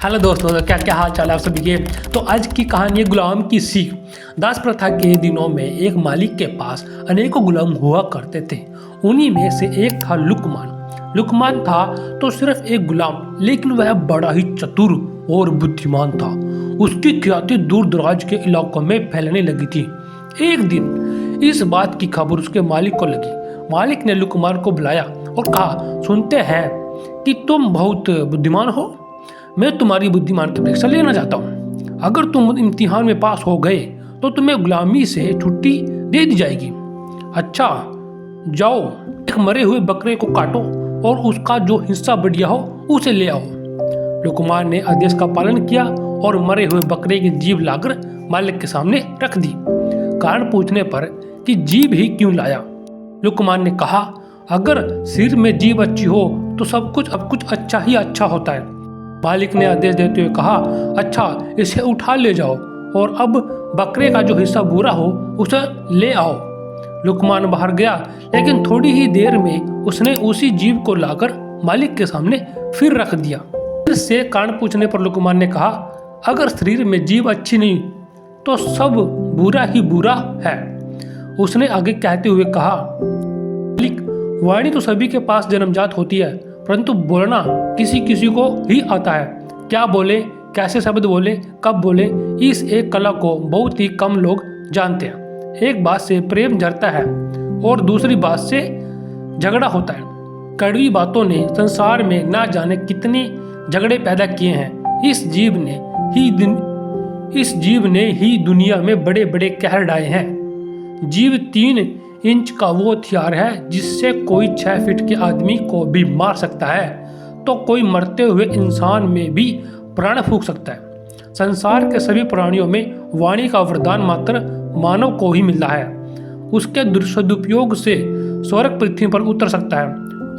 Hello दोस्तों, तो क्या हाल चाल है आप सभी के। तो आज की कहानी है गुलाम की सीख। दास प्रथा के दिनों में एक मालिक के पास अनेकों गुलाम हुआ करते थे। उन्हीं में से एक था लुकमान। लुकमान था तो सिर्फ एक गुलाम, लेकिन वह बड़ा ही चतुर और बुद्धिमान था। उसकी ख्याति दूर दराज के इलाकों में फैलने लगी थी। एक दिन इस बात की खबर उसके मालिक को लगी। मालिक ने लुकमान को बुलाया और कहा, सुनते हैं कि तुम बहुत बुद्धिमान हो। मैं तुम्हारी बुद्धिमान की परीक्षा लेना चाहता हूँ। अगर तुम इम्तिहान में पास हो गए तो तुम्हें गुलामी से छुट्टी दे दी जाएगी। अच्छा, जाओ एक मरे हुए बकरे को काटो और उसका जो हिस्सा बढ़िया हो उसे ले आओ। लुकमान ने आदेश का पालन किया और मरे हुए बकरे की जीभ लाकर मालिक के सामने रख दी। कारण पूछने पर कि जीभ ही क्यों लाया, लुकमान ने कहा, अगर सिर में जीभ अच्छी हो तो सब कुछ अच्छा ही अच्छा होता है। मालिक ने आदेश देते हुए कहा, अच्छा इसे उठा ले जाओ और अब बकरे का जो हिस्सा बुरा हो उसे ले आओ। लुकमान बाहर गया, लेकिन थोड़ी ही देर में उसने उसी जीव को लाकर मालिक के सामने फिर रख दिया। फिर से कारण पूछने पर लुकमान ने कहा, अगर शरीर में जीभ अच्छी नहीं तो सब बुरा ही बुरा है। उसने आगे कहते हुए कहा, मालिक, वाणी तो सभी के पास जन्मजात होती है, परंतु बोलना किसी किसी को ही आता है। क्या बोले, कैसे शब्द बोले, कब बोले, इस एक कला को बहुत ही कम लोग जानते हैं। एक बात से प्रेम झरता है और दूसरी बात से झगड़ा होता है। कड़वी बातों ने संसार में ना जाने कितने झगड़े पैदा किए हैं। इस जीव ने ही दुनिया में बड़े बड़े कहर ढाए हैं। जीव 3 इंच का वो हथियार है जिससे कोई 6 फीट के आदमी को भी मार सकता है, तो कोई मरते हुए इंसान में भी प्राण फूंक सकता है। संसार के सभी प्राणियों में वाणी का वरदान मात्र मानव को ही मिला है। उसके सदुपयोग से स्वर्ग पृथ्वी पर उतर सकता है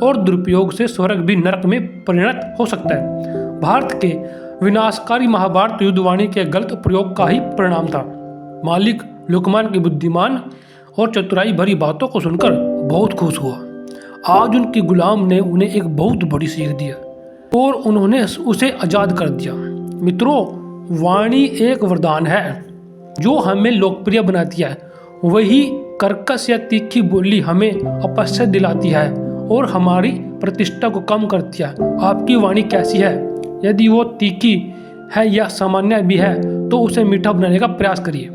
और दुरुपयोग से स्वर्ग भी नरक में परिणत हो सकता है। भारत के विनाशकारी महाभारत युद्ध वाणी के गलत प्रयोग का ही परिणाम था। मालिक लुकमान की बुद्धिमान और चतुराई भरी बातों को सुनकर बहुत खुश हुआ। आज उनके गुलाम ने उन्हें एक बहुत बड़ी सीख दी और उन्होंने उसे आजाद कर दिया। मित्रों, वाणी एक वरदान है जो हमें लोकप्रिय बनाती है। वही कर्कश या तीखी बोली हमें अपश्य दिलाती है और हमारी प्रतिष्ठा को कम करती है। आपकी वाणी कैसी है? यदि वो तीखी है या सामान्य भी है तो उसे मीठा बनाने का प्रयास करिए।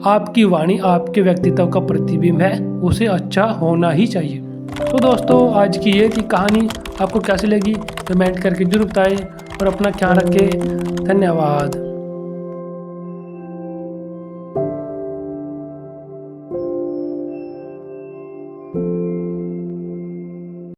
आपकी वाणी आपके व्यक्तित्व का प्रतिबिंब है, उसे अच्छा होना ही चाहिए। तो दोस्तों, आज की ये थी कहानी। आपको कैसी लगी कमेंट करके जरूर बताएं और अपना ख्याल रखें। धन्यवाद।